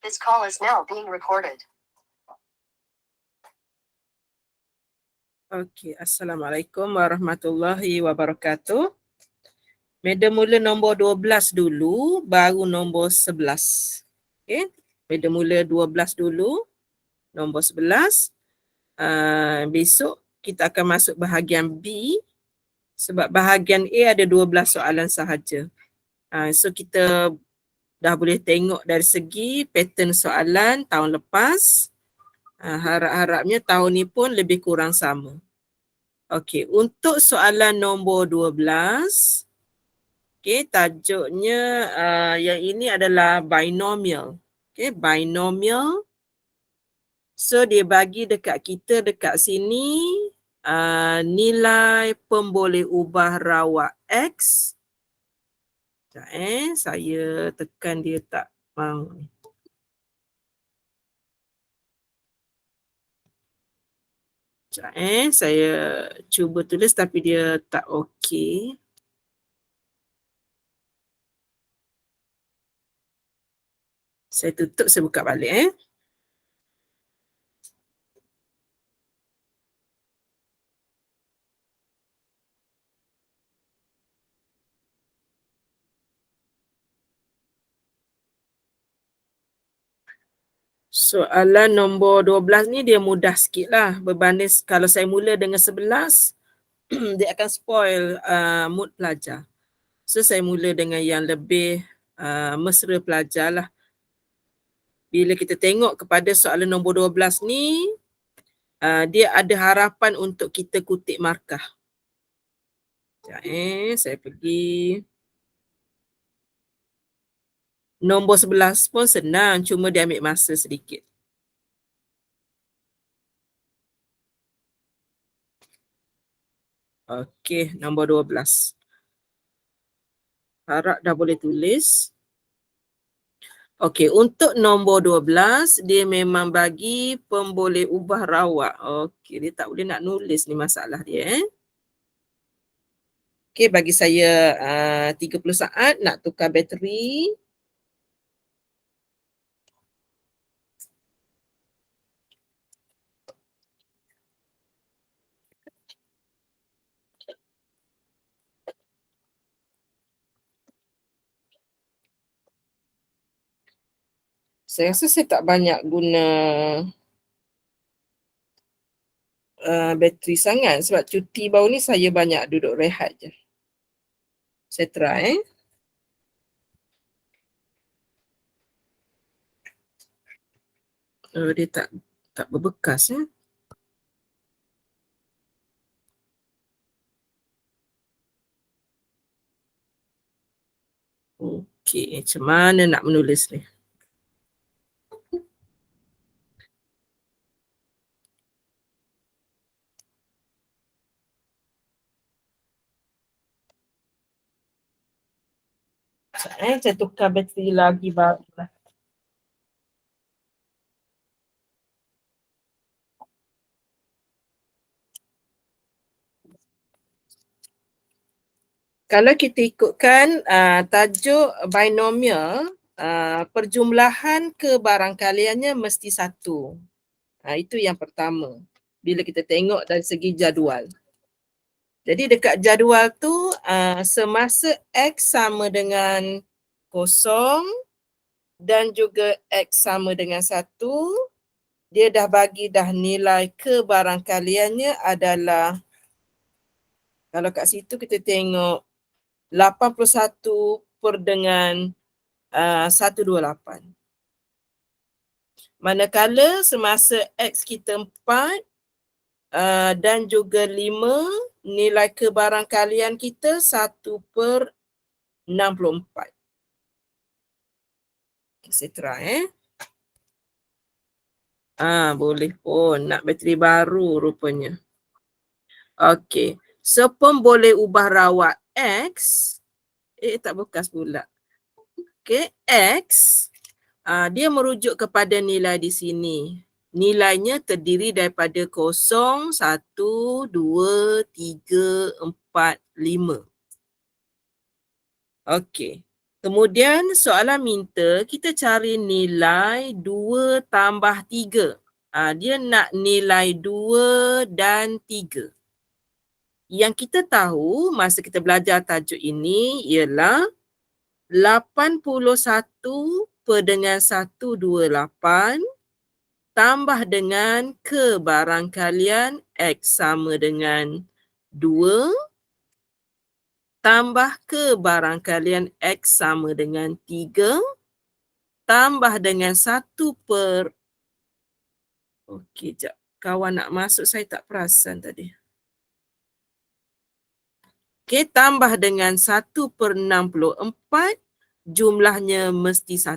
This call is now being recorded. Okey, Assalamualaikum warahmatullahi wabarakatuh. Madam mula nombor 12 dulu, baru nombor 11. Okey, madam mula 12 dulu, nombor 11. Besok kita akan masuk bahagian B sebab bahagian A ada 12 soalan sahaja. So kita dah boleh tengok dari segi pattern soalan tahun lepas. Harap-harapnya tahun ni pun lebih kurang sama. Okey, untuk soalan nombor 12, okey, tajuknya yang ini adalah binomial. Okey, binomial. So dia bagi dekat kita dekat sini nilai pemboleh ubah rawak X. Sekejap saya tekan dia tak mau. Sekejap saya cuba tulis tapi dia tak okey. Saya tutup, saya buka balik Soalan nombor 12 ni dia mudah sikit lah berbanding kalau saya mula dengan 11 dia akan spoil mood pelajar. So saya mula dengan yang lebih mesra pelajar lah. Bila kita tengok kepada soalan nombor 12 ni, dia ada harapan untuk kita kutip markah. Sekejap saya pergi. Nombor 11 pun senang, cuma dia ambil masa sedikit. Okey, nombor 12. Harap dah boleh tulis. Okey, untuk nombor 12, dia memang bagi pemboleh ubah rawak. Okey, dia tak boleh nak nulis ni masalah dia. Okey, bagi saya 30 saat nak tukar bateri. Saya rasa saya tak banyak guna bateri sangat sebab cuti baru ni saya banyak duduk rehat je. Saya try. Dia tak berbekas Okey, macam mana nak menulis ni? Saya tukar bateri lagi baru lah. Kalau kita ikutkan tajuk binomial, perjumlahan kebarangkaliannya mesti satu. Itu yang pertama. Bila kita tengok dari segi jadual. Jadi dekat jadual tu semasa X sama dengan 0 dan juga X sama dengan 1, dia dah bagi dah nilai kebarangkaliannya adalah, kalau kat situ kita tengok 81 per dengan 128. Manakala semasa X kita 4 dan juga 5, nilai kebarangkalian kita 1 per 64. Okay, saya try boleh pun nak bateri baru rupanya. Okey, so pemboleh ubah rawak X, tak bekas pula. Okey, X, dia merujuk kepada nilai di sini. Nilainya terdiri daripada 0, 1, 2, 3, 4, 5. Okey. Kemudian soalan minta kita cari nilai 2 tambah 3. Dia nak nilai 2 dan 3. Yang kita tahu masa kita belajar tajuk ini ialah 81 per dengan 128 tambah dengan kebarangkalian X sama dengan 2 tambah kebarangkalian X sama dengan 3 tambah dengan 1 per... Okey, jap. Kawan nak masuk, saya tak perasan tadi. Okey, tambah dengan 1 per 64, jumlahnya mesti 1.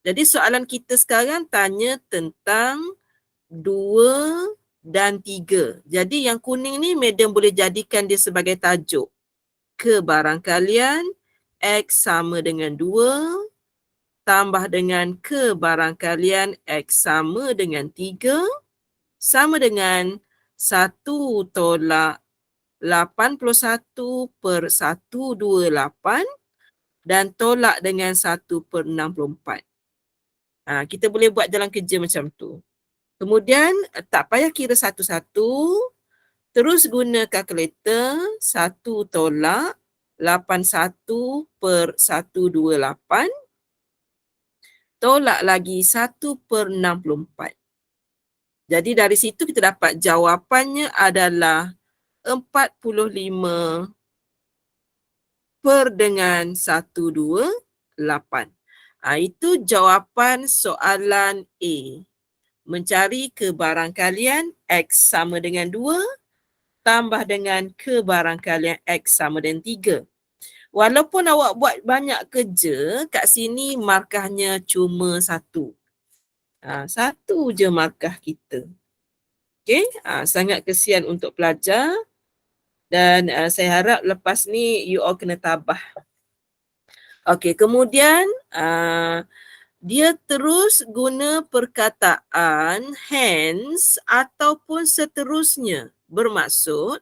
Jadi soalan kita sekarang tanya tentang 2 dan 3. Jadi yang kuning ni madam boleh jadikan dia sebagai tajuk. Kebarangkalian X sama dengan 2 tambah dengan kebarangkalian X sama dengan 3 sama dengan 1 tolak 81 per 128 dan tolak dengan 1 per 64. Kita boleh buat jalan kerja macam tu. Kemudian tak payah kira satu-satu, terus guna kalkulator 1 tolak 81 per 128 tolak lagi 1 per 64. Jadi dari situ kita dapat jawapannya adalah 45 per dengan 128. Itu jawapan soalan A. Mencari kebarangkalian X sama dengan 2 tambah dengan kebarangkalian X sama dengan 3. Walaupun awak buat banyak kerja, kat sini markahnya cuma 1. 1 je markah kita. Okey, sangat kesian untuk pelajar dan saya harap lepas ni you all kena tabah. Okey, kemudian dia terus guna perkataan hence ataupun seterusnya. Bermaksud,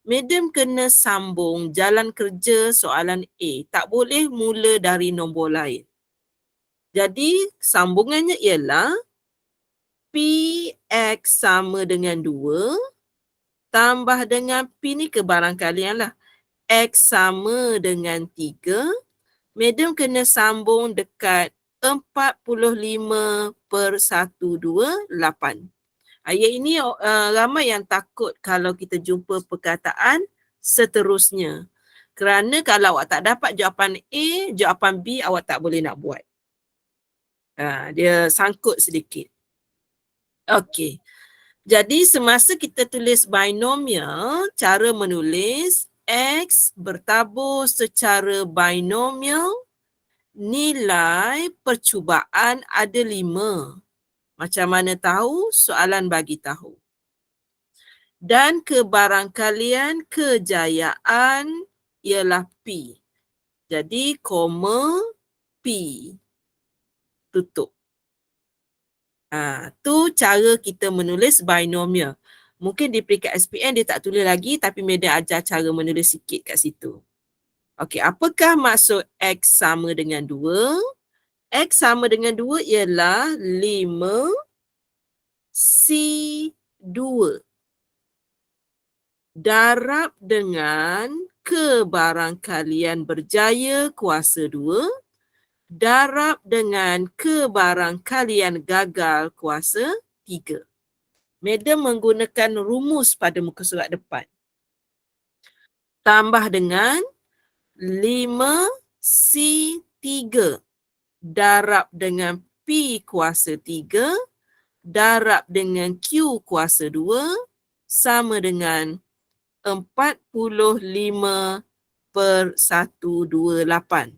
madam kena sambung jalan kerja soalan A. Tak boleh mula dari nombor lain. Jadi, sambungannya ialah PX sama dengan 2 tambah dengan P ni kebarangkalian lah. X sama dengan 3. Madam kena sambung dekat 45 per 128. Ayat ini ramai yang takut kalau kita jumpa perkataan seterusnya. Kerana kalau awak tak dapat jawapan A, jawapan B awak tak boleh nak buat. Dia sangkut sedikit. Okey. Jadi semasa kita tulis binomial, cara menulis X bertabur secara binomial, nilai percubaan ada 5. Macam mana tahu? Soalan bagi tahu. Dan kebarangkalian kejayaan ialah P. Jadi, koma P. Tutup. Tu cara kita menulis binomial. Mungkin di peringkat SPM dia tak tulis lagi tapi madam ajar cara menulis sikit kat situ. Okey, apakah maksud X sama dengan 2? X sama dengan 2 ialah 5 C2 darab dengan kebarangkalian berjaya kuasa 2 darab dengan kebarangkalian gagal kuasa 3. Madam menggunakan rumus pada muka surat depan. Tambah dengan 5C3 darab dengan P kuasa 3 darab dengan Q kuasa 2 sama dengan 45 per 128.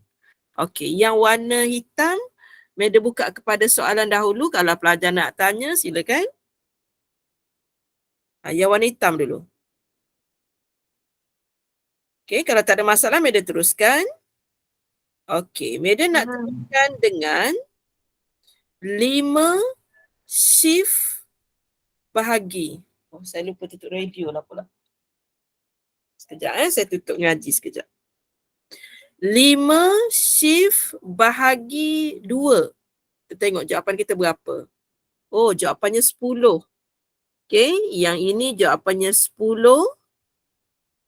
Okey, yang warna hitam, madam buka kepada soalan dahulu. Kalau pelajar nak tanya, silakan. Yang warna hitam dulu. Okey, kalau tak ada masalah, madam teruskan. Okey, madam nak teruskan dengan 5 shift bahagi. Saya lupa tutup radio lah pula. Sekejap saya tutup ngaji sekejap. 5 shift bahagi 2. Kita tengok jawapan kita berapa. Oh, jawapannya 10. Okey, yang ini jawapannya 10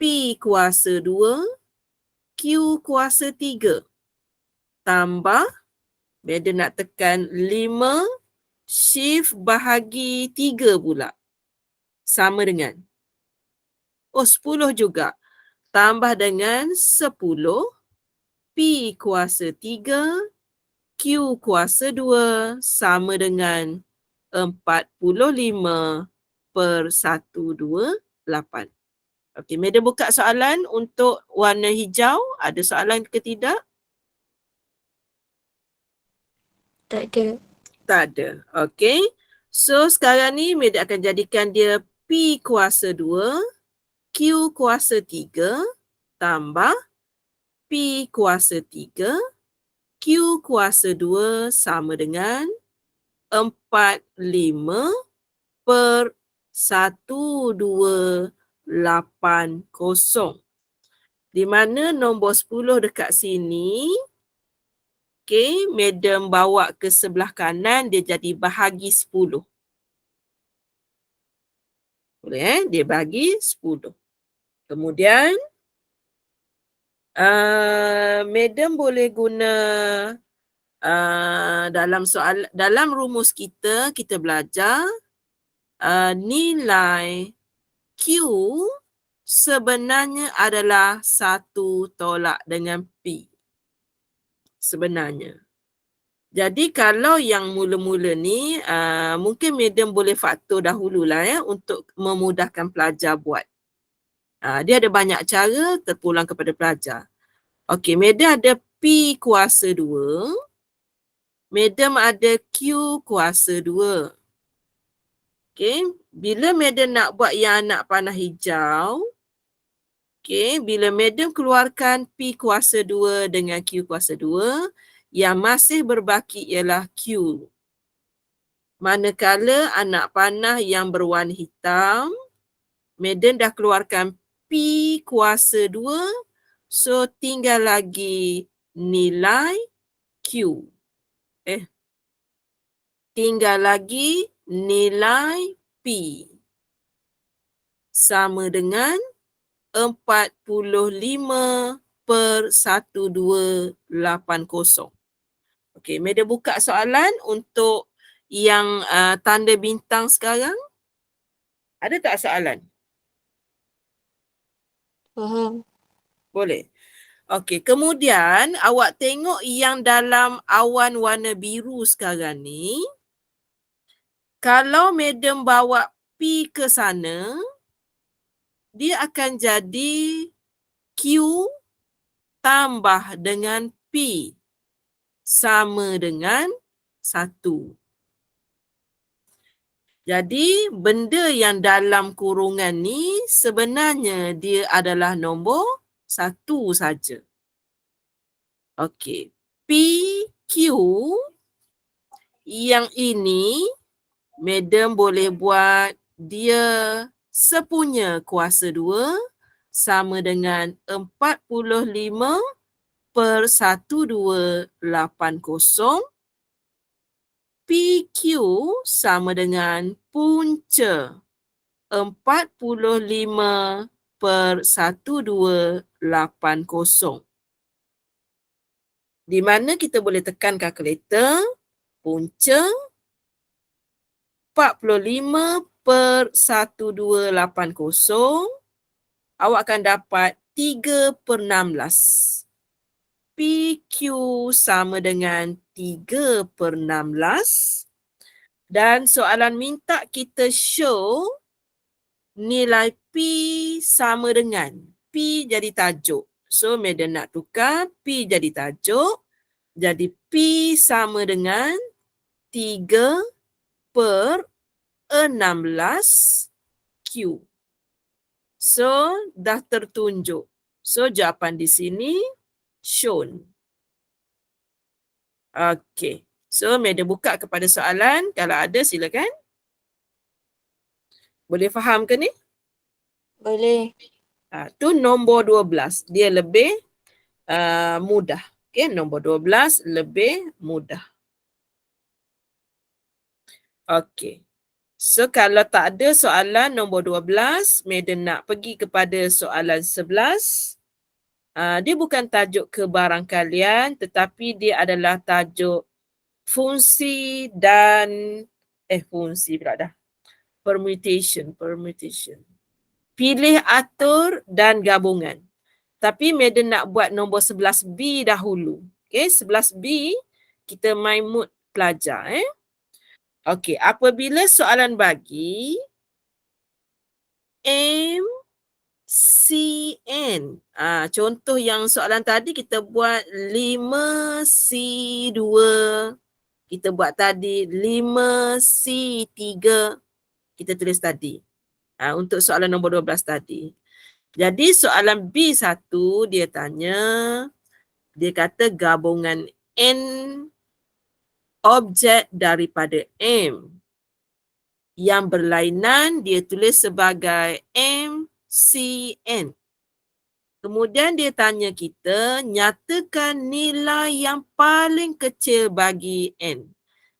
P kuasa 2 Q kuasa 3 tambah Beda nak tekan 5 shift bahagi 3 pula. Sama dengan. Oh, 10 juga. Tambah dengan 10 P kuasa 3 Q kuasa 2 sama dengan 45/128. Okey, Madam buka soalan untuk warna hijau. Ada soalan ke tidak? Tak ada. Tak ada. Okey. So, sekarang ni Madam akan jadikan dia P kuasa 2, Q kuasa 3 tambah P kuasa 3, Q kuasa 2 sama dengan 45/1280. Di mana nombor 10 dekat sini, okey, Madam bawa ke sebelah kanan, dia jadi bahagi 10. Boleh dia bagi 10. Kemudian, Madam boleh guna dalam rumus kita belajar nilai Q sebenarnya adalah 1 tolak dengan P. Sebenarnya. Jadi kalau yang mula-mula ni mungkin Madam boleh faktor dahululah untuk memudahkan pelajar buat. Dia ada banyak cara, terpulang kepada pelajar. Okey, Madam ada P kuasa 2. Madam ada Q kuasa 2. Okey, bila Madam nak buat yang anak panah hijau, okey, bila Madam keluarkan P kuasa 2 dengan Q kuasa 2, yang masih berbaki ialah Q. Manakala anak panah yang berwarna hitam, Madam dah keluarkan P kuasa 2, so tinggal lagi nilai Q. Tinggal lagi nilai P. Sama dengan 45/1280. Okey, Madam buka soalan untuk yang tanda bintang sekarang. Ada tak soalan? Faham. Boleh. Okey, kemudian awak tengok yang dalam awan warna biru sekarang ni. Kalau Madam bawa P ke sana, dia akan jadi Q tambah dengan P sama dengan 1. Jadi benda yang dalam kurungan ni sebenarnya dia adalah nombor 1 saja. Okey. PQ yang ini Madam boleh buat dia sepunya kuasa 2 sama dengan 45/1280. PQ sama dengan punca 45/1280. Di mana kita boleh tekan kalkulator, punca 45/1280, awak akan dapat 3/16. PQ sama dengan 3/16. Dan soalan minta kita show nilai P sama dengan. P jadi tajuk. So, Madam nak tukar P jadi tajuk. Jadi, P sama dengan 3/16 Q. So, dah tertunjuk. So, jawapan di sini shown. Okey. So, Madam buka kepada soalan. Kalau ada, silakan. Boleh faham ke ni? Boleh. Tu nombor 12. Dia lebih mudah. Okay, nombor 12 lebih mudah. Okay. So kalau tak ada soalan nombor 12, Madam nak pergi kepada soalan 11. Dia bukan tajuk kebarangkalian tetapi dia adalah tajuk fungsi dan fungsi pula dah. Permutation. Pilih, atur dan gabungan. Tapi Madam nak buat nombor 11B dahulu. Okay, 11B kita main mood pelajar. Okey, apabila soalan bagi MCN. Contoh yang soalan tadi kita buat 5C2. Kita buat tadi 5C3. Kita tulis tadi. Untuk soalan nombor 12 tadi. Jadi soalan B1 dia tanya, dia kata gabungan N objek daripada M. Yang berlainan dia tulis sebagai MCN. Kemudian dia tanya kita, nyatakan nilai yang paling kecil bagi N.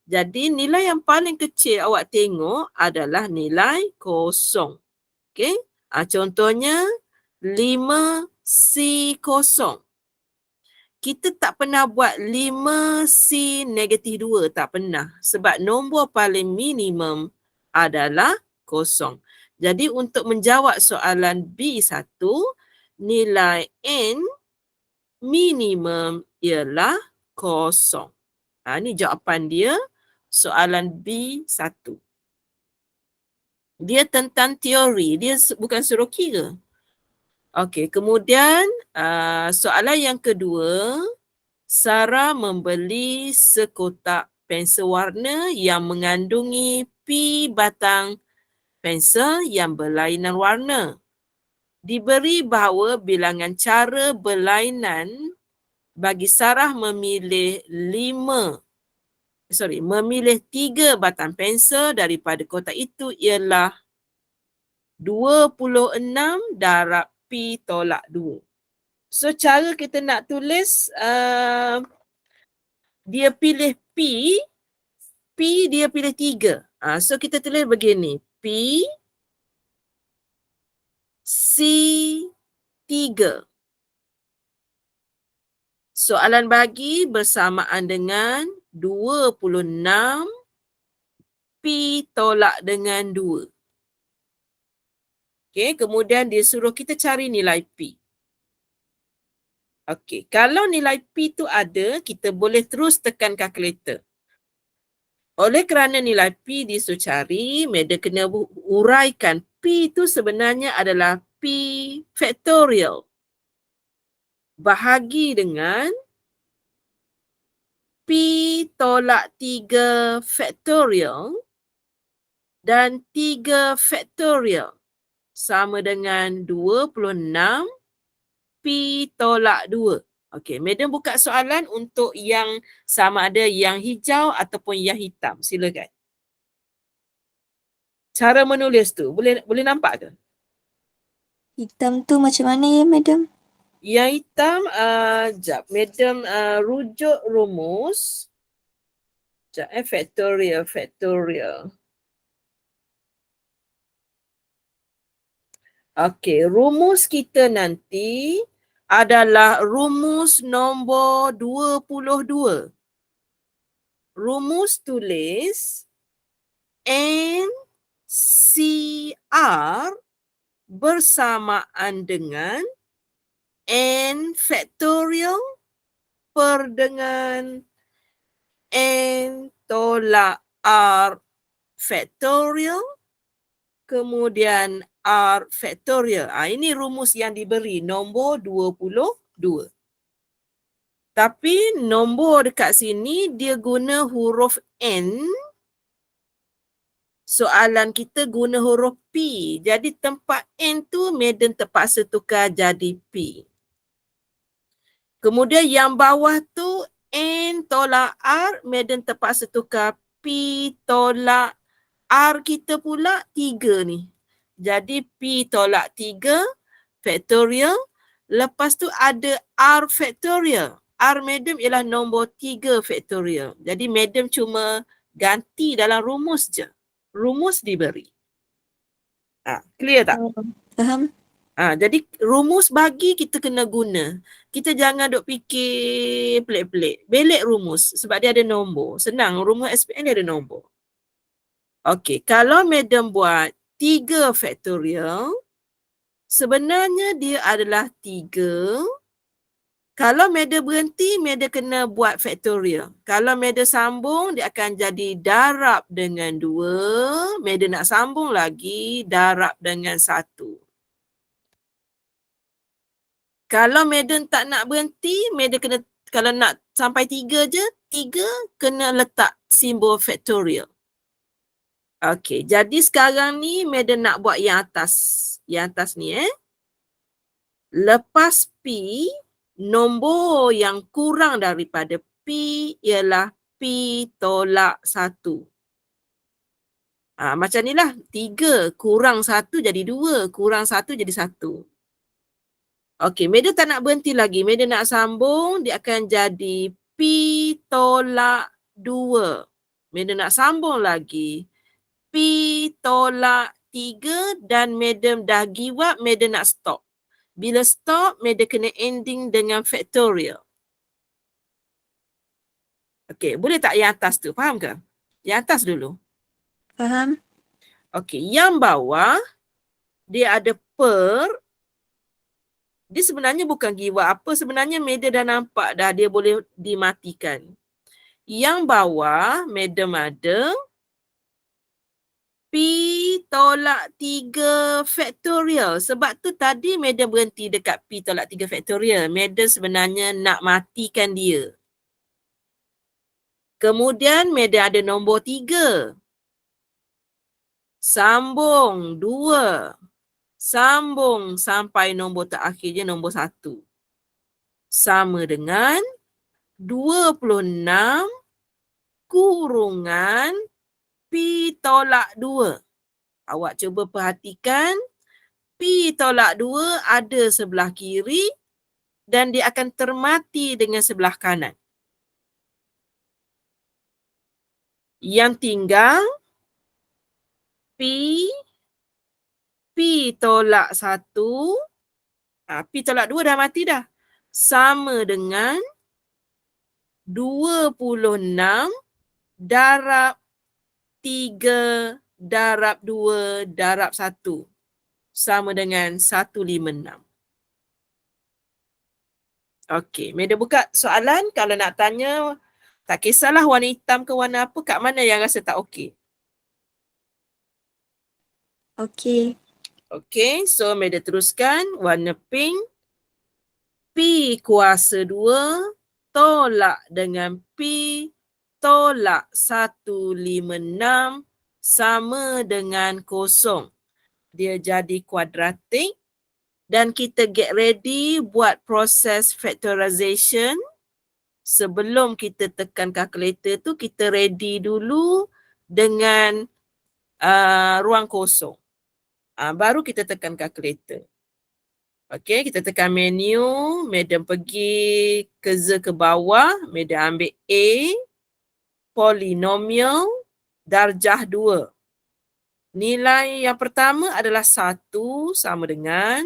Jadi nilai yang paling kecil awak tengok adalah nilai kosong. Okey? Contohnya 5C0. Kita tak pernah buat 5C negatif 2. Tak pernah. Sebab nombor paling minimum adalah kosong. Jadi untuk menjawab soalan B1, nilai N minimum ialah kosong. Ini jawapan dia soalan B1. Dia tentang teori. Dia bukan suruh kira. Okey, kemudian soalan yang kedua, Sarah membeli sekotak pensel warna yang mengandungi P batang pensel yang berlainan warna. Diberi bahawa bilangan cara berlainan bagi Sarah memilih 3 batang pensel daripada kotak itu ialah 26 darab P tolak 2. So cara kita nak tulis, dia pilih P dia pilih 3. So kita tulis begini, P C3. Soalan bagi bersamaan dengan 26 P tolak dengan 2. Okey, kemudian dia suruh kita cari nilai P. Okey, kalau nilai P tu ada, kita boleh terus tekan kalkulator. Oleh kerana nilai P disuruh cari, Madam kena uraikan P tu sebenarnya adalah P factorial. Bahagi dengan P tolak 3 factorial dan 3 factorial sama dengan 26 P tolak 2. Okey, Madam buka soalan untuk yang sama ada yang hijau ataupun yang hitam. Silakan. Cara menulis tu, boleh nampak ke? Hitam tu macam mana ya, Madam? Yang hitam, jap. Madam rujuk rumus. Jap, factorial. Okey, rumus kita nanti adalah rumus nombor 22. Rumus tulis NCR bersamaan dengan N factorial per dengan N tolak R factorial kemudian R factorial. Ini rumus yang diberi nombor 22. Tapi nombor dekat sini dia guna huruf N. Soalan kita guna huruf P. Jadi tempat N tu Madam terpaksa tukar jadi P. Kemudian yang bawah tu N tolak R, Madam terpaksa tukar P tolak R kita pula 3 ni. Jadi P tolak 3 factorial Lepas tu ada R factorial. R madam ialah nombor 3 factorial. Jadi madam cuma ganti dalam rumus je. Rumus diberi. Clear tak? Faham? Jadi rumus bagi kita kena guna. Kita jangan duk fikir pelik-pelik. Belik rumus sebab dia ada nombor. Senang, rumus SPM dia ada nombor. Okey, kalau madam buat 3 factorial, sebenarnya dia adalah 3. Kalau madam berhenti, madam kena buat factorial. Kalau madam sambung, dia akan jadi darab dengan 2. Madam nak sambung lagi, darab dengan 1. Kalau madam tak nak berhenti, madam kena, kalau nak sampai 3 je, 3 kena letak simbol factorial. Okey, jadi sekarang ni madam nak buat yang atas. Yang atas ni Lepas P, nombor yang kurang daripada P ialah P tolak 1. Macam ni lah, 3 kurang 1 jadi 2, kurang 1 jadi 1. Okey, madam tak nak berhenti lagi. Madam nak sambung, dia akan jadi P tolak 2. Madam nak sambung lagi. P tolak 3 dan madam dah give up, madam nak stop. Bila stop, madam kena ending dengan factorial. Okey, boleh tak yang atas tu? Faham ke? Yang atas dulu. Faham? Okey, yang bawah, dia ada per. Dia sebenarnya bukan give up apa. Sebenarnya madam dah nampak dah dia boleh dimatikan. Yang bawah, madam ada P tolak 3 factorial. Sebab tu tadi madam berhenti dekat P tolak 3 factorial. Madam sebenarnya nak matikan dia. Kemudian madam ada nombor 3. Sambung 2. Sambung sampai nombor terakhirnya nombor 1. Sama dengan 26 kurungan P tolak 2. Awak cuba perhatikan, P tolak 2 ada sebelah kiri dan dia akan termati dengan sebelah kanan. Yang tinggal P tolak 1, P tolak 2 dah mati dah. Sama dengan 26 darab 3 darab 2 darab 1. Sama dengan 156. Okey, madam buka soalan. Kalau nak tanya, tak kisahlah warna hitam ke warna apa, kat mana yang rasa tak okey? Okey. Okey, so madam teruskan warna pink. P kuasa 2 tolak dengan P tolak 156 sama dengan 0. Dia jadi kuadratik dan kita get ready buat proses factorization. Sebelum kita tekan kalkulator tu, kita ready dulu dengan ruang kosong. Baru kita tekan kalkulator. Okey, kita tekan menu, madam pergi ke bawah, madam ambil A, polinomial, darjah 2. Nilai yang pertama adalah 1 sama dengan,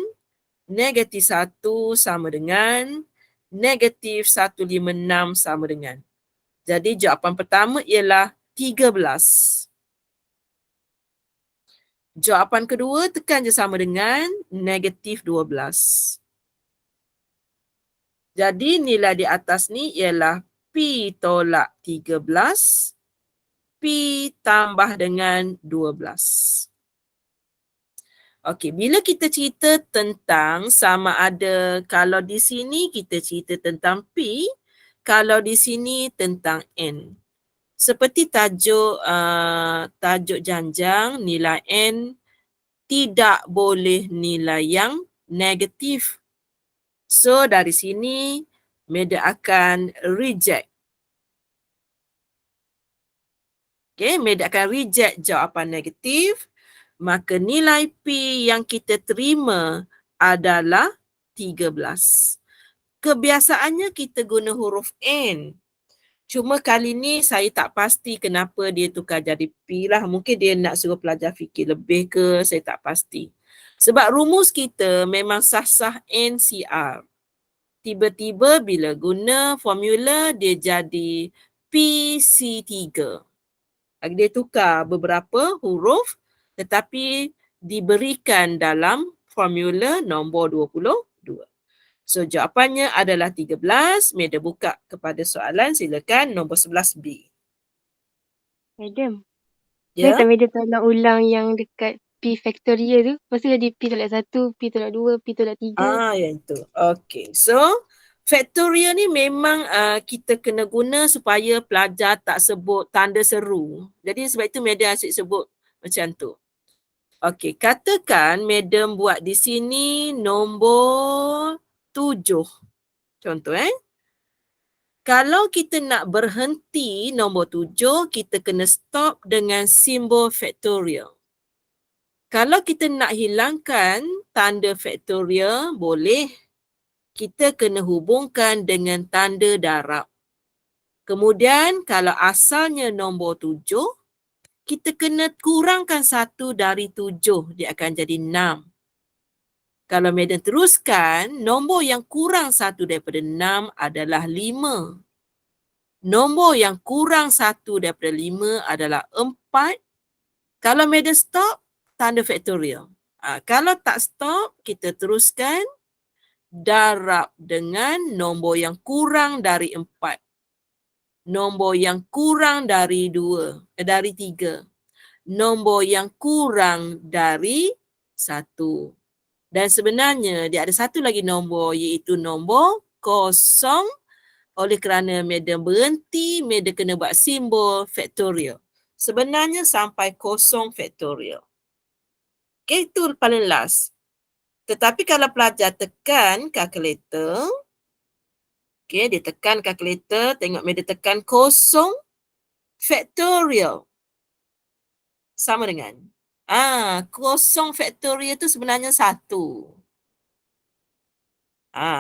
negatif 1 sama dengan, negatif 156 sama dengan. Jadi jawapan pertama ialah 13. Jawapan kedua tekan je sama dengan negatif 12. Jadi nilai di atas ni ialah P tolak 13, P tambah dengan 12. Okey, bila kita cerita tentang sama ada, kalau di sini kita cerita tentang P, kalau di sini tentang N. Seperti tajuk janjang, nilai N tidak boleh nilai yang negatif. So dari sini madam akan reject. Okay, madam akan reject jawapan negatif. Maka nilai P yang kita terima adalah 13. Kebiasaannya kita guna huruf N. Cuma kali ni saya tak pasti kenapa dia tukar jadi P lah. Mungkin dia nak suruh pelajar fikir lebih ke, saya tak pasti. Sebab rumus kita memang sah-sah NCR. Tiba-tiba bila guna formula dia jadi PC3. Dia tukar beberapa huruf tetapi diberikan dalam formula nombor 22. So jawapannya adalah 13. Meda buka kepada soalan, silakan nombor 11B. Madam, Ya? saya Madam tolong ulang yang dekat P factorial tu. Lepas tu jadi P tolak 1, P tolak 2, P tolak 3. Yang tu. Okay. So factorial ni memang kita kena guna supaya pelajar tak sebut tanda seru. Jadi sebab itu Madam asyik sebut macam tu. Okey, katakan Madam buat di sini nombor 7. Contoh Kalau kita nak berhenti nombor 7, kita kena stop dengan simbol factorial. Kalau kita nak hilangkan tanda factorial, boleh. Kita kena hubungkan dengan tanda darab. Kemudian kalau asalnya nombor 7, kita kena kurangkan 1 dari 7, dia akan jadi 6. Kalau Madam teruskan, nombor yang kurang 1 daripada 6 adalah 5. Nombor yang kurang 1 daripada 5 adalah 4. Kalau Madam stop, tanda factorial. Kalau tak stop, kita teruskan darab dengan nombor yang kurang dari 4. Nombor yang kurang dari 3. Nombor yang kurang dari 1. Dan sebenarnya dia ada satu lagi nombor iaitu nombor 0. Oleh kerana Madam berhenti, Madam kena buat simbol factorial. Sebenarnya sampai 0 factorial. Okay, itu paling last. Tetapi kalau pelajar tekan kalkulator, okay, dia tekan kalkulator, tengok Madam tekan 0 factorial. Sama dengan 0 factorial tu sebenarnya 1.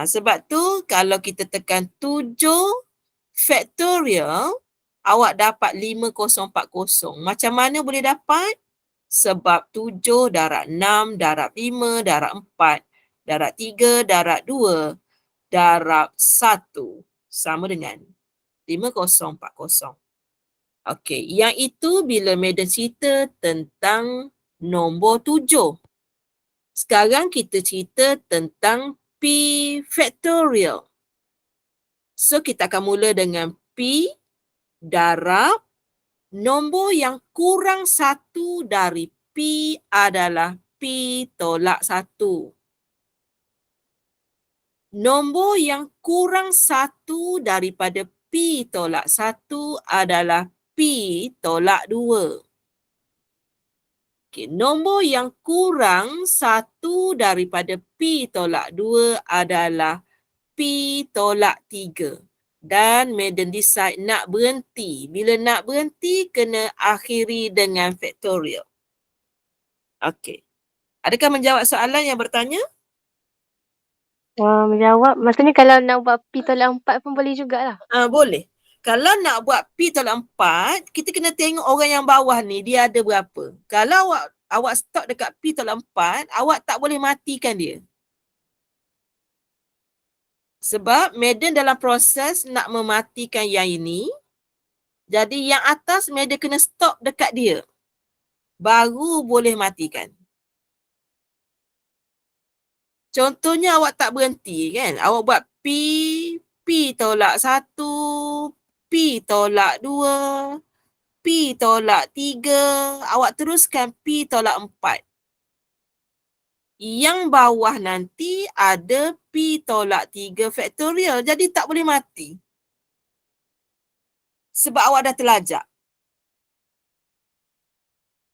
Sebab tu kalau kita tekan 7 factorial, awak dapat 5040. Macam mana boleh dapat? Sebab 7 darab 6 darab 5 darab 4 darab 3 darab 2 darab 1 sama dengan 5040. Okey, yang itu bila Madam cerita tentang nombor 7. Sekarang kita cerita tentang P factorial. So kita akan mula dengan P darab nombor yang kurang 1 dari P adalah P tolak 1. Nombor yang kurang 1 daripada P tolak 1 adalah P tolak 2. Okay, nombor yang kurang 1 daripada P tolak 2 adalah P tolak 3. Dan Madam decide nak berhenti. Bila nak berhenti, kena akhiri dengan factorial. Okey. Adakah menjawab soalan yang bertanya? Menjawab. Maksudnya kalau nak buat P tolak 4 pun boleh jugalah. Boleh. Kalau nak buat P tolak 4, kita kena tengok orang yang bawah ni, dia ada berapa. Kalau awak stop dekat P tolak 4, awak tak boleh matikan dia. Sebab Madam dalam proses nak mematikan yang ini, jadi yang atas Madam kena stop dekat dia. Baru boleh matikan. Contohnya awak tak berhenti kan. Awak buat P tolak 1, P tolak 2, P tolak 3. Awak teruskan P tolak 4. Yang bawah nanti ada P tolak 3 factorial. Jadi tak boleh mati. Sebab awak dah terlajak.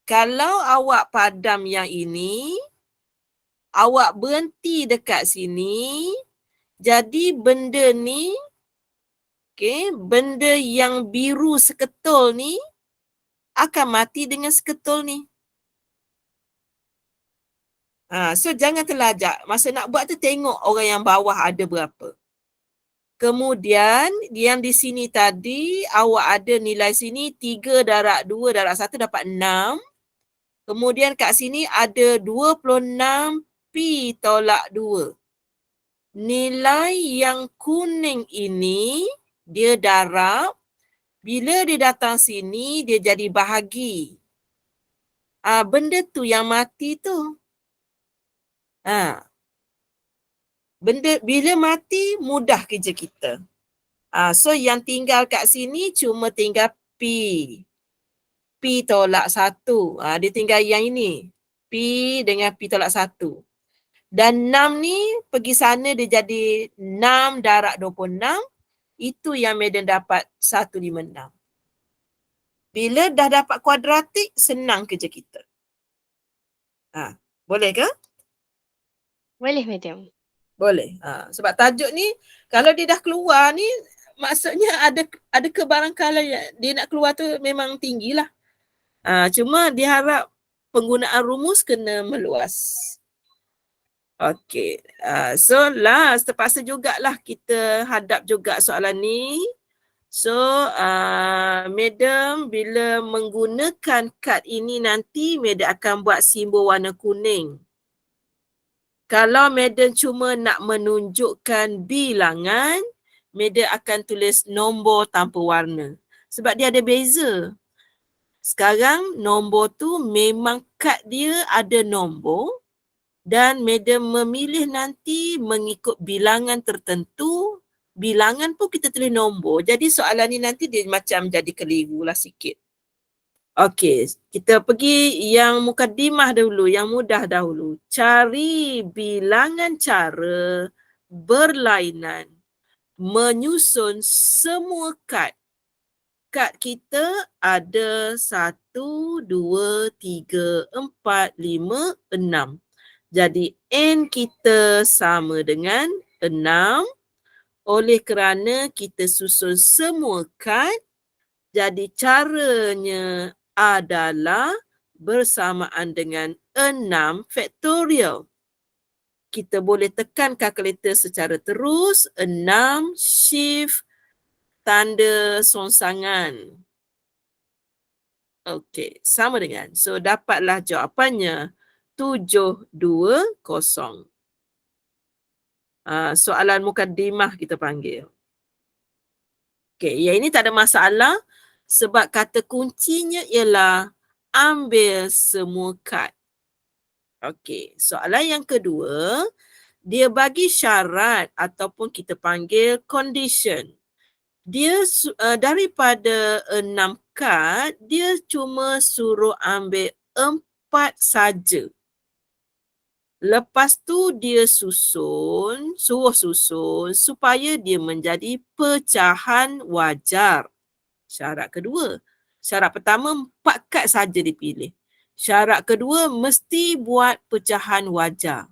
Kalau awak padam yang ini, awak berhenti dekat sini, jadi benda ni, benda yang biru seketul ni akan mati dengan seketul ni. So jangan terlajak. Masa nak buat tu tengok orang yang bawah ada berapa. Kemudian yang di sini tadi awak ada nilai sini 3 darab 2 darab 1 dapat 6. Kemudian kat sini ada 26 Pi tolak 2. Nilai yang kuning ini dia darab. Bila dia datang sini dia jadi bahagi. Benda tu yang mati tu. Benda bila mati mudah kerja kita. So yang tinggal kat sini cuma tinggal Pi. Pi tolak 1. Dia tinggal yang ini. Pi dengan Pi tolak 1. Dan 6 ni pergi sana dia jadi 6 darab 26. Itu yang Madam dapat 156. Bila dah dapat kuadratik, senang kerja kita. Boleh ke? Boleh, Madam. Boleh. Sebab tajuk ni, kalau dia dah keluar ni, maksudnya ada kebarangkalian yang dia nak keluar tu memang tinggilah. Cuma diharap penggunaan rumus kena meluas. Okey. So last, terpaksa jugalah kita hadap juga soalan ni. So, Madam bila menggunakan kad ini nanti, Madam akan buat simbol warna kuning. Kalau Madam cuma nak menunjukkan bilangan, Madam akan tulis nombor tanpa warna. Sebab dia ada beza. Sekarang nombor tu memang kad dia ada nombor dan Madam memilih nanti mengikut bilangan tertentu. Bilangan pun kita tulis nombor. Jadi soalan ni nanti dia macam jadi keliru lah sikit. Okey, kita pergi yang mukadimah dahulu, yang mudah dahulu. Cari bilangan cara berlainan menyusun semua kad. Kad kita ada 1, 2, 3, 4, 5, 6. Jadi N kita sama dengan 6. Oleh kerana kita susun semua kad, jadi caranya adalah bersamaan dengan 6 faktorial. Kita boleh tekan kalkulator secara terus, 6 shift tanda songsangan. Okey, sama dengan. So dapatlah jawapannya 720. Soalan mukaddimah kita panggil. Okey, yang ini tak ada masalah sebab kata kuncinya ialah ambil semua kad. Okey, soalan yang kedua, dia bagi syarat ataupun kita panggil condition. Dia daripada 6 kad, dia cuma suruh ambil 4 saja. Lepas tu dia suruh susun supaya dia menjadi pecahan wajar. Syarat kedua. Syarat pertama 4 kad saja dipilih. Syarat kedua mesti buat pecahan wajar.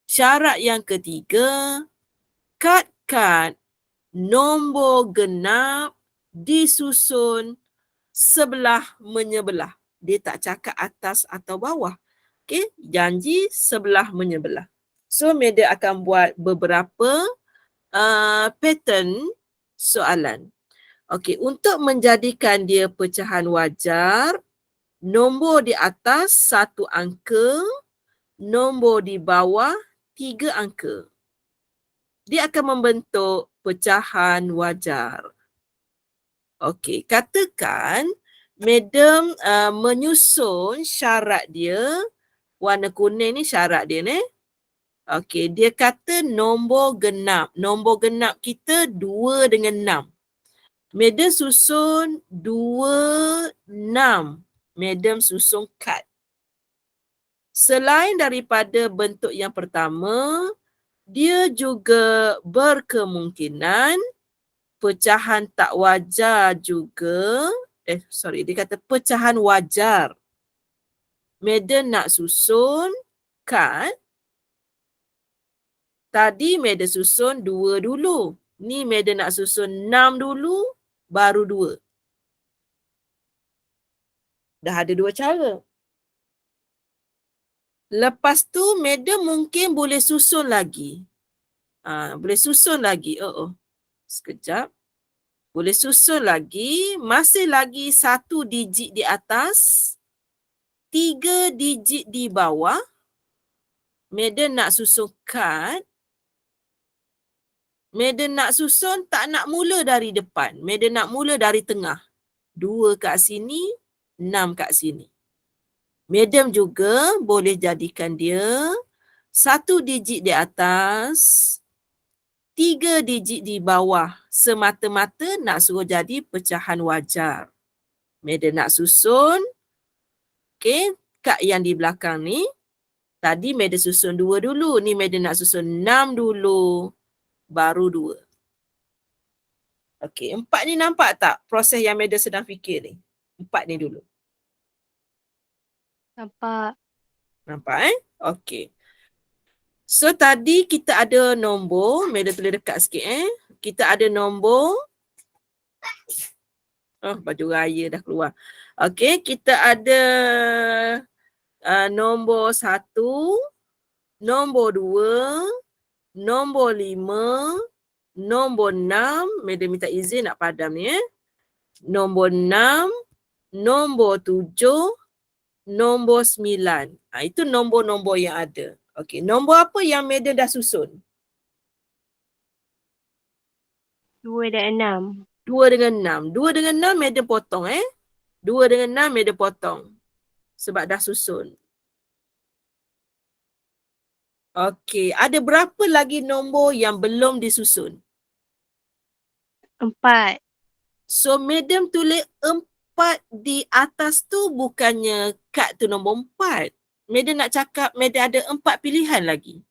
Syarat yang ketiga, kad-kad nombor genap disusun sebelah menyebelah. Dia tak cakap atas atau bawah. Okey, janji sebelah menyebelah. So, Madam akan buat beberapa pattern soalan. Okey, untuk menjadikan dia pecahan wajar, nombor di atas 1 angka, nombor di bawah 3 angka. Dia akan membentuk pecahan wajar. Okey, katakan Madam menyusun syarat dia. Warna kuning ni syarat dia ni. Okey, dia kata nombor genap. Nombor genap kita 2 dengan 6. Madam susun 2, 6. Madam susun kad. Selain daripada bentuk yang pertama, dia juga berkemungkinan pecahan tak wajar juga. Dia kata pecahan wajar. Madam nak susun kad. Tadi Madam susun 2 dulu. Ni Madam nak susun 6 dulu, baru 2. Dah ada 2 cara. Lepas tu madam mungkin boleh susun lagi. Boleh susun lagi. Sekejap. Boleh susun lagi. Masih lagi 1 digit di atas. 3 digit di bawah. Madam nak susun kad. Madam nak susun tak nak mula dari depan. Madam nak mula dari tengah. 2 kat sini, 6 kat sini. Madam juga boleh jadikan dia 1 digit di atas, 3 digit di bawah. Semata-mata nak suruh jadi pecahan wajar. Madam nak susun, okey, kad yang di belakang ni. Tadi madam susun 2 dulu. Ni madam nak susun 6 dulu. Baru 2. Okey, 4 ni nampak tak proses yang madam sedang fikir ni? 4 ni dulu. Nampak. Nampak Okey. So tadi kita ada nombor, madam tulis dekat sikit Kita ada nombor. Baju raya dah keluar. Okey, kita ada nombor 1, nombor 2, nombor 5, nombor 6. Madam minta izin nak padam ni Nombor 6, nombor 7, nombor 9. Itu nombor-nombor yang ada. Okey, nombor apa yang madam dah susun? 2 dan 6. 2 dengan 6. 2 dengan 6 madam potong 2 dengan 6 madam potong. Sebab dah susun. Okey, ada berapa lagi nombor yang belum disusun? 4. So madam tulis 4 di atas tu bukannya kad tu nombor 4. Madam nak cakap madam ada 4 pilihan lagi.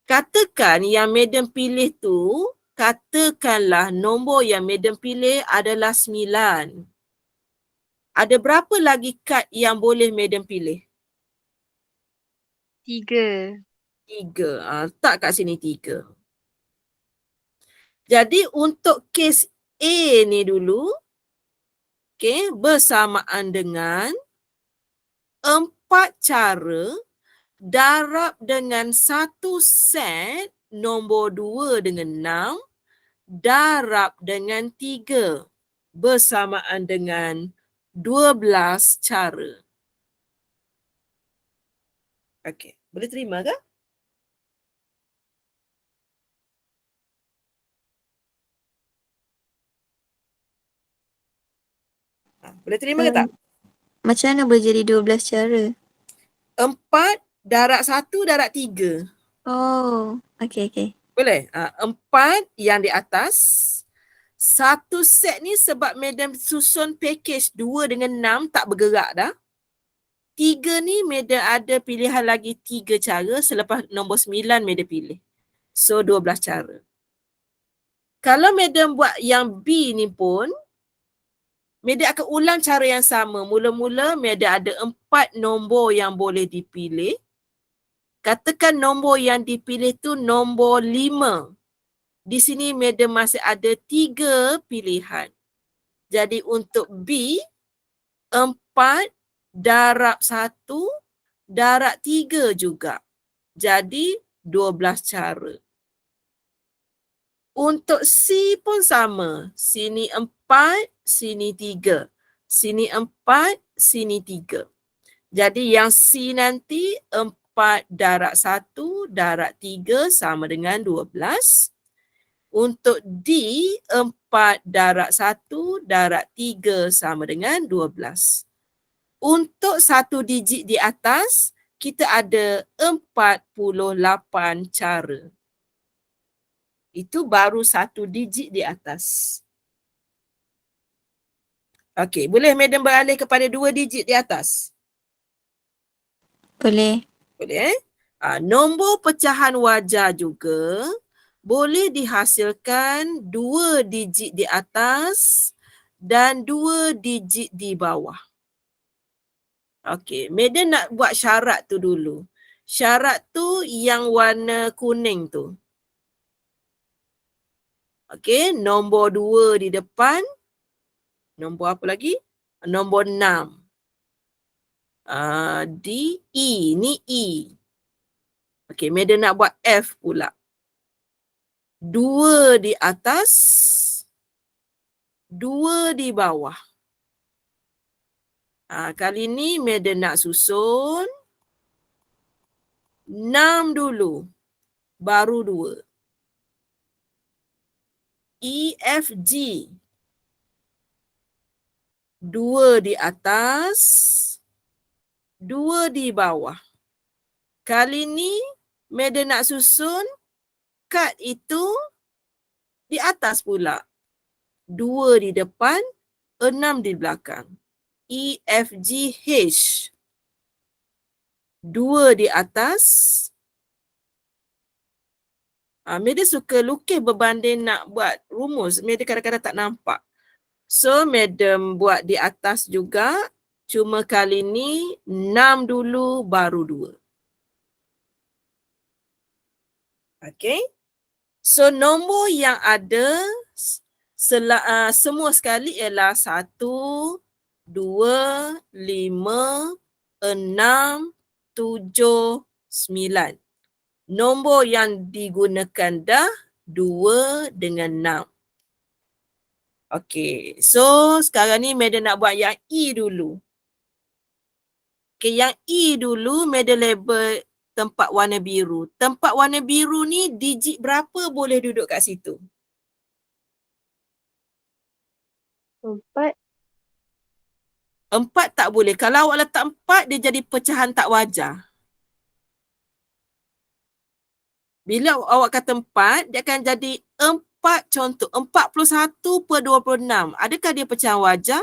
Katakan yang madam pilih tu, katakanlah nombor yang madam pilih adalah 9. Ada berapa lagi kad yang boleh madam pilih? 3. 3. Letak kat sini 3. Jadi untuk kes A ni dulu, okay, bersamaan dengan 4 cara darab dengan 1 set nombor 2 dengan 6 darab dengan 3 bersamaan dengan 12 cara. Okey, boleh terima ke? Boleh terima ke tak? Macam mana boleh jadi 12 cara? 4 darab 1 darab 3. Oh, okey. Boleh? 4 yang di atas. 1 set ni sebab madam susun package 2 dengan 6 tak bergerak dah. 3 ni madam ada pilihan lagi 3 cara selepas nombor 9 madam pilih. So 12 cara. Kalau madam buat yang B ni pun, madam akan ulang cara yang sama. Mula-mula madam ada 4 nombor yang boleh dipilih. Katakan nombor yang dipilih tu nombor 5. Di sini madam masih ada 3 pilihan. Jadi untuk B, 4 darab 1 darab 3 juga. Jadi 12 cara. Untuk C pun sama. Sini 4, sini 3. Sini 4, sini 3. Jadi yang C nanti 4 darab 1 darab 3 sama dengan 12. Untuk D, 4 darab 1 darab 3 sama dengan 12. Untuk 1 digit di atas, kita ada 48 cara. Itu baru 1 digit di atas. Okey, boleh madam beralih kepada 2 digit di atas? Boleh. Boleh nombor pecahan wajar juga boleh dihasilkan 2 digit di atas dan 2 digit di bawah. Okey, madam nak buat syarat tu dulu. Syarat tu yang warna kuning tu. Okey, nombor 2 di depan. Nombor apa lagi? Nombor 6. D, E. Ni E. Okey, Madam nak buat F pula. 2 di atas, 2 di bawah. Kali ni Madam nak susun 6 dulu, baru 2. E, F, G. 2 di atas, 2 di bawah. Kali ni Madam nak susun kad itu di atas pula. 2 di depan, 6 di belakang. E, F, G, H. 2 di atas. Madam suka lukis berbanding nak buat rumus. Madam kadang-kadang tak nampak. So, Madam buat di atas juga. Cuma kali ni 6 dulu baru 2. Okay. So, nombor yang ada semua sekali ialah 1, 2, 5, 6, 7, 9. Nombor yang digunakan dah 2 dengan 6. Okey, so sekarang ni Madam nak buat yang E dulu. Okey, yang E dulu Madam label tempat warna biru. Tempat warna biru ni digit berapa boleh duduk kat situ? 4. 4 tak boleh. Kalau awak letak 4, dia jadi pecahan tak wajar. Bila awak kata 4, dia akan jadi 4 contoh. 41/26. Adakah dia pecahan wajar?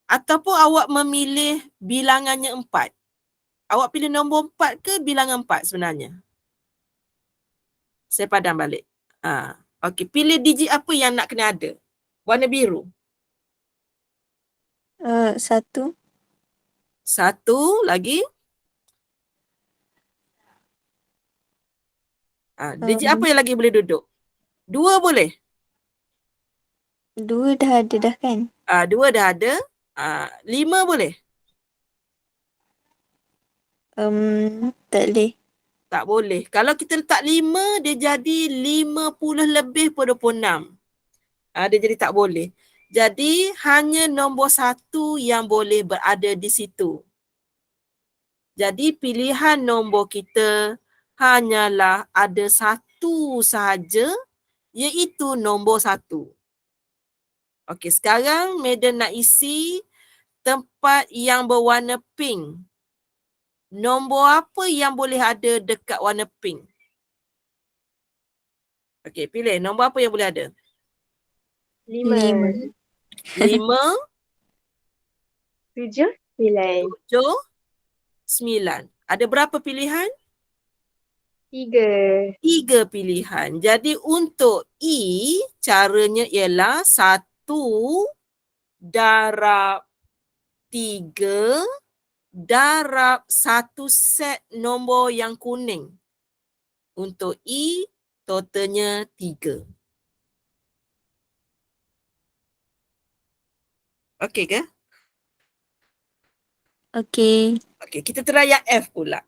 Ataupun awak memilih bilangannya 4? Awak pilih nombor 4 ke bilangan 4 sebenarnya? Saya padam balik. Okey, pilih digit apa yang nak kena ada? Warna biru. 1. 1 lagi. Digit apa yang lagi boleh duduk? 2 boleh? 2 dah ada dah kan? 2 dah ada. 5 boleh? Tak boleh. Tak boleh. Kalau kita letak 5, dia jadi 50 lebih per 26. Dia jadi tak boleh. Jadi hanya nombor 1 yang boleh berada di situ. Jadi pilihan nombor kita hanyalah ada 1 sahaja, iaitu nombor 1. Okey, sekarang Madam nak isi tempat yang berwarna pink. Nombor apa yang boleh ada dekat warna pink? Okey, pilih. Nombor apa yang boleh ada? 5. 5, 7, 9. 7, 9. Ada berapa pilihan? 3. 3 pilihan. Jadi untuk E, caranya ialah 1 darab 3 darab 1 set nombor yang kuning. Untuk E, totalnya 3. Okey ke? Okey. Okey, kita try yang F pula.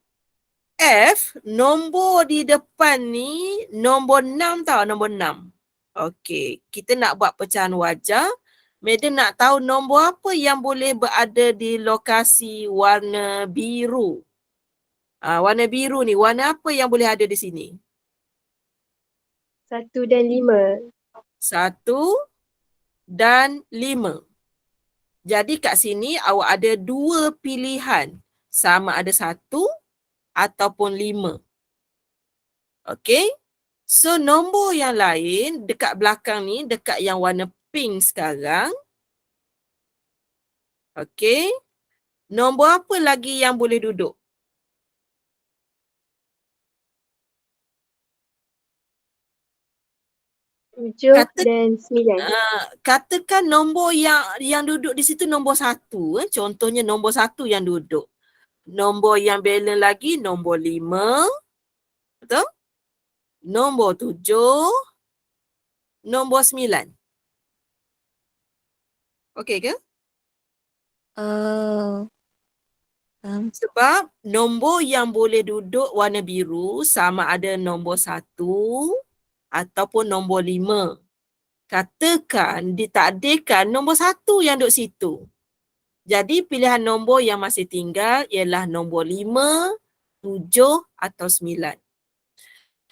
F, nombor di depan ni nombor 6 tau, nombor 6. Okey, kita nak buat pecahan wajar. Madam nak tahu nombor apa yang boleh berada di lokasi warna biru. Warna biru ni, warna apa yang boleh ada di sini? 1 dan 5. 1 dan 5. Jadi kat sini awak ada 2 pilihan. Sama ada 1 ataupun 5. Okey. So nombor yang lain dekat belakang ni, dekat yang warna pink sekarang. Okey. Nombor apa lagi yang boleh duduk? 7 dan 9. Katakan nombor yang duduk di situ nombor 1. Contohnya nombor 1 yang duduk. Nombor yang balance lagi nombor 5. Betul? Nombor 7. Nombor 9. Okey ke? Oh, faham. Sebab nombor yang boleh duduk warna biru sama ada nombor 1 ataupun nombor 5. Katakan ditakdirkan nombor 1 yang duduk situ. Jadi pilihan nombor yang masih tinggal ialah nombor 5, 7 atau 9.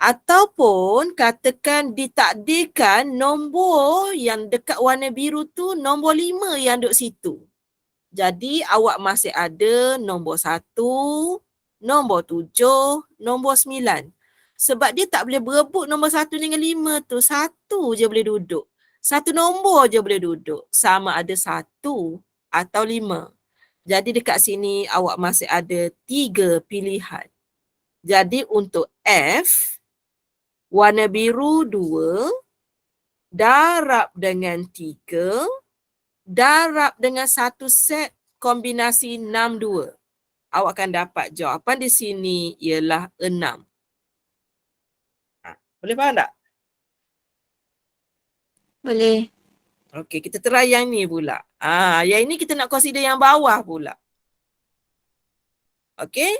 Ataupun katakan ditakdirkan nombor yang dekat warna biru tu nombor 5 yang duduk situ. Jadi awak masih ada nombor 1, nombor 7, nombor 9. Sebab dia tak boleh berebut nombor 1 dengan 5 tu. 1 je boleh duduk. 1 nombor je boleh duduk. Sama ada 1 atau 5. Jadi dekat sini awak masih ada 3 pilihan. Jadi untuk F, warna biru 2, darab dengan 3, darab dengan 1 set kombinasi 62. Awak akan dapat jawapan di sini ialah 6. Boleh faham tak? Boleh. Okey, kita try yang ni pula. Yang ini kita nak consider yang bawah pula. Okey,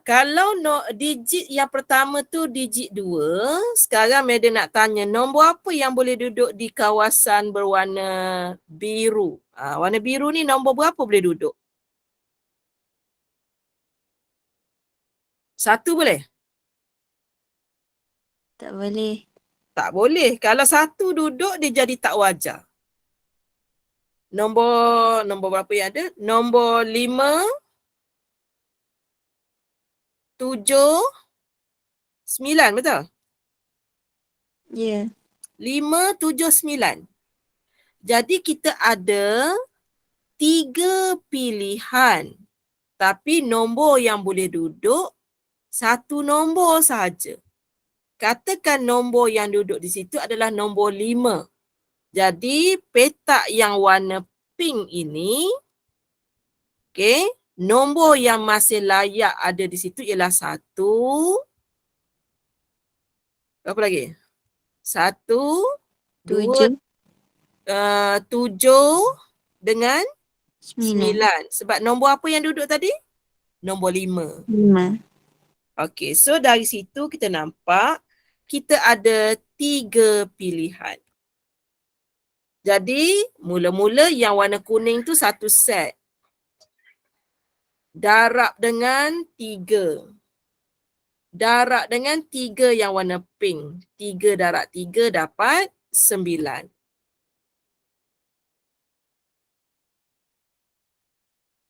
kalau digit yang pertama tu digit 2, sekarang Madam nak tanya nombor apa yang boleh duduk di kawasan berwarna biru? Warna biru ni nombor berapa boleh duduk? 1 boleh? Tak boleh. Tak boleh. Kalau 1 duduk dia jadi tak wajar. Nombor berapa yang ada? Nombor 5, 7, 9, betul? Ya. 5, 7, 9. Jadi kita ada 3 pilihan. Tapi nombor yang boleh duduk 1 nombor sahaja. Katakan nombor yang duduk di situ adalah nombor 5. Jadi petak yang warna pink ini, okey, nombor yang masih layak ada di situ ialah 1. Berapa lagi? 1, 2, 7, 7 dengan 9, 9. Sebab nombor apa yang duduk tadi? Nombor 5. 5. Okey, so dari situ kita nampak kita ada 3 pilihan. Jadi mula-mula yang warna kuning tu 1 set. Darab dengan 3. Darab dengan 3 yang warna pink. 3 darab 3 dapat 9.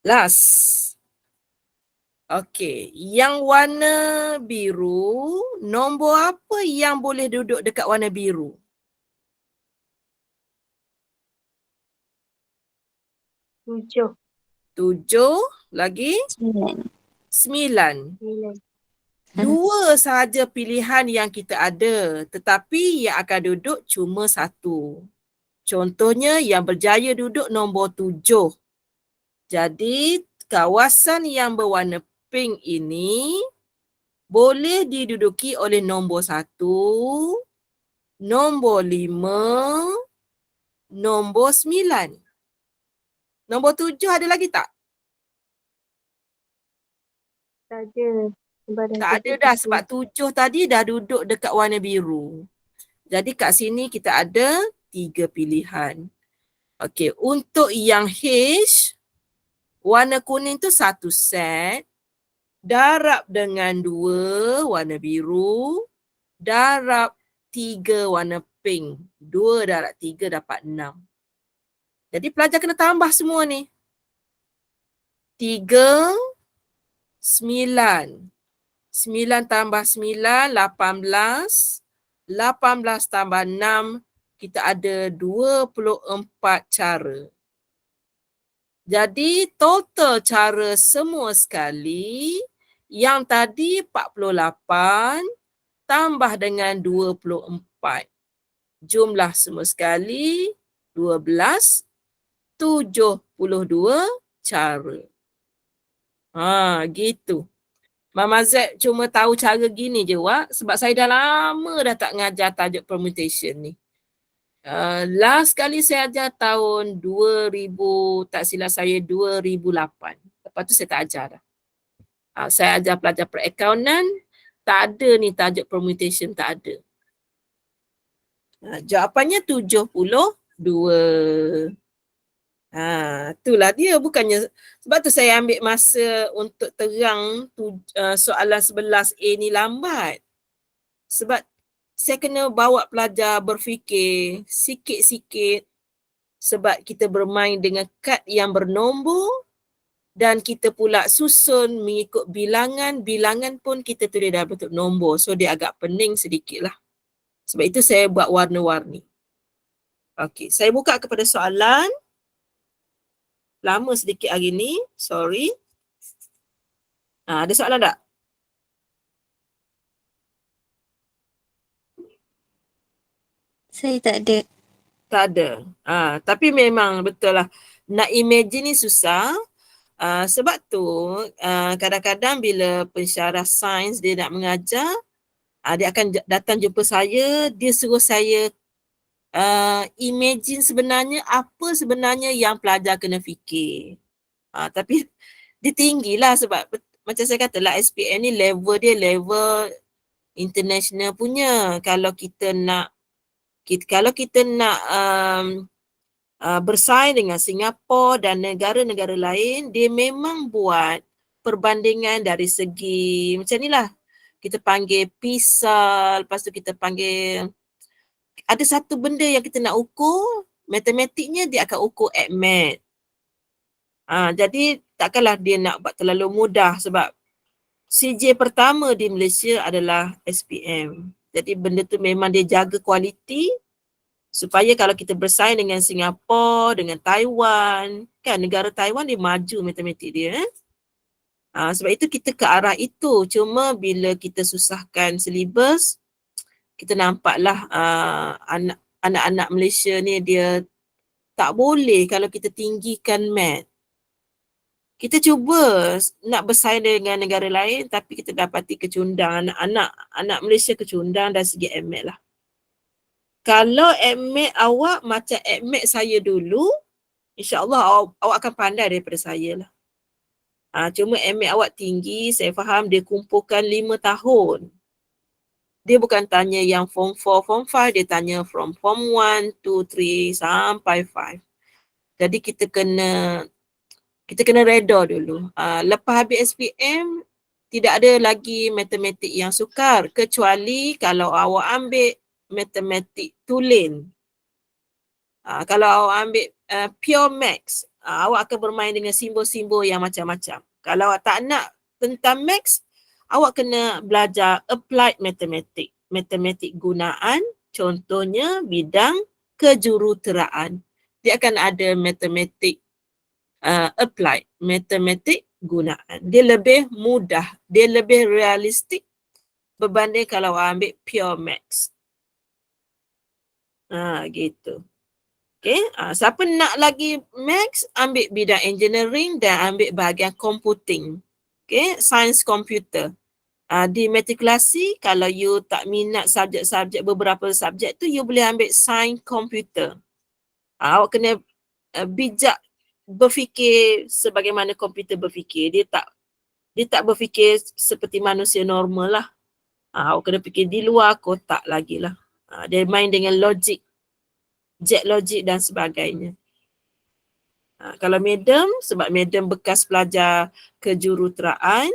Last. Okey, yang warna biru, nombor apa yang boleh duduk dekat warna biru? 7. 7, lagi 9. 9. 9. 2 sahaja pilihan yang kita ada, tetapi yang akan duduk cuma 1. Contohnya yang berjaya duduk nombor 7. Jadi kawasan yang berwarna pink ini boleh diduduki oleh nombor 1, nombor 5, nombor 9. Nombor 7 ada lagi tak? Tak ada. Sebab dah Tak ada tutup dah itu. sebab 7 tadi dah duduk dekat warna biru. Jadi kat sini kita ada 3 pilihan. Okey, untuk yang H, warna kuning tu 1 set. Darab dengan 2 warna biru. Darab 3 warna pink. 2 darab 3 dapat 6. Jadi pelajar kena tambah semua ni. 3, 9. 9 tambah 9, 18. 18 tambah 6, kita ada 24 cara. Jadi total cara semua sekali, yang tadi 48 tambah dengan 24. Jumlah semua sekali 12, 72 cara. Gitu. Mama Z cuma tahu cara gini je, Wak. Sebab saya dah lama dah tak ngajar tajuk permutation ni. Last kali saya ajar tahun 2000, tak silap saya 2008. Lepas tu saya tak ajar dah. Saya ajar pelajar perakaunan, tak ada ni tajuk permutation, tak ada. Jawapannya 72. Itulah dia, bukannya sebab tu saya ambil masa untuk terang soalan 11A ni lambat. Sebab saya kena bawa pelajar berfikir sikit-sikit sebab kita bermain dengan kad yang bernombor dan kita pula susun mengikut bilangan. Bilangan pun kita tulis dalam bentuk nombor. So dia agak pening sedikit lah. Sebab itu saya buat warna-warni. Okey, saya buka kepada soalan. Lama sedikit hari ni, sorry. Ada soalan tak? Saya tak ada. Tak ada. Tapi memang betul lah. Nak imagine ni susah. Sebab tu kadang-kadang bila pensyarah sains dia nak mengajar, dia akan datang jumpa saya, dia suruh saya imagine sebenarnya apa sebenarnya yang pelajar kena fikir. Tapi dia tinggi lah sebab macam saya kata lah, SPM ni level dia level international punya. Kalau kita nak bersaing dengan Singapura dan negara-negara lain, dia memang buat perbandingan dari segi macam ni lah. Kita panggil PISA, lepas tu kita panggil, ada satu benda yang kita nak ukur, matematiknya dia akan ukur ADMET. Jadi takkanlah dia nak buat terlalu mudah sebab CJ pertama di Malaysia adalah SPM. Jadi benda tu memang dia jaga kualiti supaya kalau kita bersaing dengan Singapura, dengan Taiwan, kan negara Taiwan dia maju matematik dia. Sebab itu kita ke arah itu. Cuma bila kita susahkan silibus, kita nampaklah anak-anak Malaysia ni dia tak boleh kalau kita tinggikan math. Kita cuba nak bersaing dengan negara lain tapi kita dapati kecundang. Anak Malaysia kecundang dari segi ADMET lah. Kalau ADMET awak macam ADMET saya dulu, insyaAllah awak akan pandai daripada saya lah. Cuma ADMET awak tinggi, saya faham dia kumpulkan 5 tahun. Dia bukan tanya yang form 4, form 5, dia tanya from form 1, 2, 3 sampai 5. Jadi kita kena reda dulu. Lepas habis SPM, tidak ada lagi matematik yang sukar kecuali kalau awak ambil matematik tulen. Kalau awak ambil pure maths, awak akan bermain dengan simbol-simbol yang macam-macam. Kalau awak tak nak tentang maths, awak kena belajar applied mathematics. Matematik gunaan, contohnya bidang kejuruteraan. Dia akan ada matematik applied, matematik gunaan. Dia lebih mudah, dia lebih realistik berbanding kalau awak ambil pure maths. Gitu. Okay, siapa nak lagi maths, ambil bidang engineering dan ambil bahagian computing. Okay, science computer. Di matrikulasi, kalau you tak minat subjek-subjek, beberapa subjek tu, you boleh ambil science computer. Awak kena bijak berfikir sebagaimana komputer berfikir. Dia tak berfikir seperti manusia normal lah. Awak kena fikir di luar kotak lagi lah. Dia main dengan logik, jet logik dan sebagainya. Kalau madam, sebab madam bekas pelajar kejuruteraan,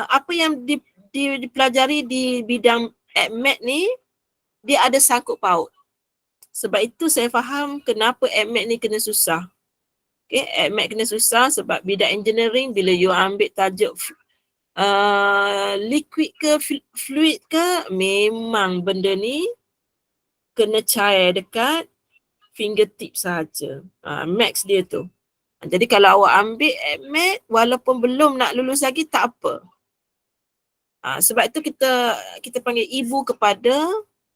apa yang dipelajari di bidang ADMET ni, dia ada sangkut paut. Sebab itu saya faham kenapa ADMET ni kena susah. Okay, ADMET kena susah sebab bidang engineering bila you ambil tajuk liquid ke fluid ke, memang benda ni kena cair dekat fingertip saja. Max dia tu. Jadi kalau awak ambil ADMET walaupun belum nak lulus lagi tak apa. Sebab itu kita panggil ibu kepada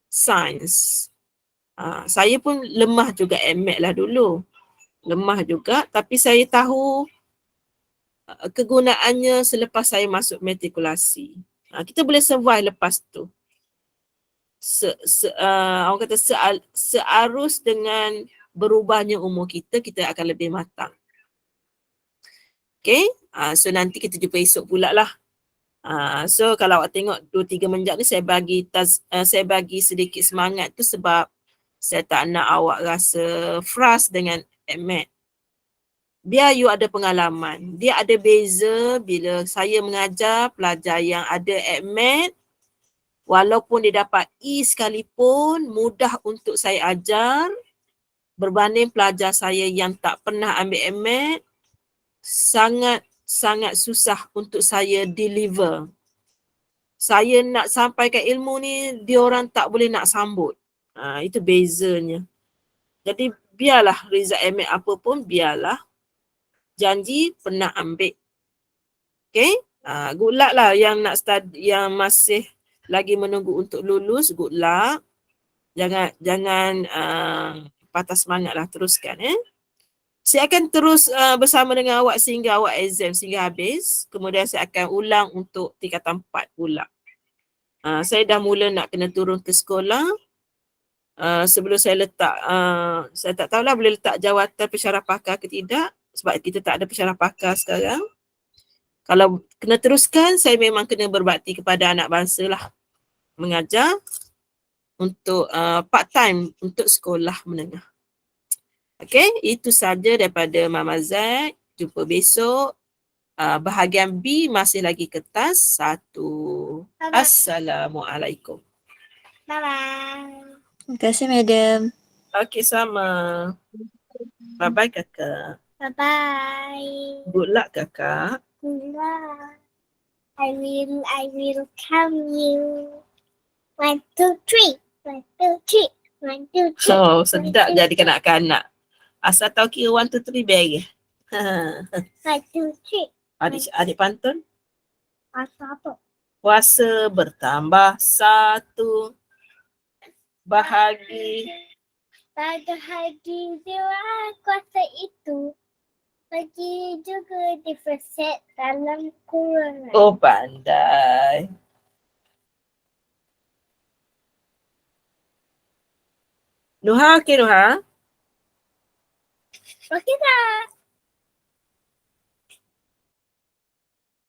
sains. Saya pun lemah juga ADMET lah dulu. Lemah juga tapi saya tahu kegunaannya selepas saya masuk matrikulasi. Kita boleh survive lepas tu. orang kata searus dengan berubahnya umur kita, kita akan lebih matang. Okay, so nanti kita jumpa esok pula lah. So kalau awak tengok 2-3 menjak ni saya bagi sedikit semangat tu sebab saya tak nak awak rasa frust dengan AdMed. Biar you ada pengalaman. Dia ada beza bila saya mengajar pelajar yang ada AdMed, walaupun dia dapat E sekalipun, mudah untuk saya ajar berbanding pelajar saya yang tak pernah ambil AdMed, sangat susah untuk saya deliver. Saya nak sampaikan ilmu ni, diorang tak boleh nak sambut. Itu bezanya. Jadi biarlah result AdMed apa pun, biarlah. Janji pernah ambil. Okay? Good luck lah yang nak yang masih lagi menunggu untuk lulus, good luck. Jangan patah semangat lah, teruskan. Saya akan terus bersama dengan awak sehingga awak exam, sehingga habis. Kemudian saya akan ulang untuk tingkatan 4 pula. Saya dah mula nak kena turun ke sekolah. Sebelum saya letak, saya tak tahulah boleh letak jawatan pensyarah pakar ke tidak. Sebab kita tak ada pensyarah pakar sekarang. Kalau kena teruskan, saya memang kena berbakti kepada anak bangsa lah. Mengajar untuk part time untuk sekolah menengah. Okay, itu saja daripada Mama Zaid. Jumpa besok. Bahagian B masih lagi kertas 1. Bye-bye. Assalamualaikum. Bye-bye. Terima kasih, Madam. Okay, sama. Bye-bye kakak. Bye-bye. Good luck kakak. Good luck. I will count you. 1, 2, 3. 1, 2, 3. 1, 2, 3. Oh, sedap jadi kanak-kanak. Asal tahu kira 1, 2, 3 beres. 1, 2, 3. Adik pantun. Apa? Kuasa bertambah 1. Bahagi. Pada hari dewa kuasa itu, bagi juga diperset dalam kurungan. Oh, pandai. Nuha, okay Nuha? Okey tak?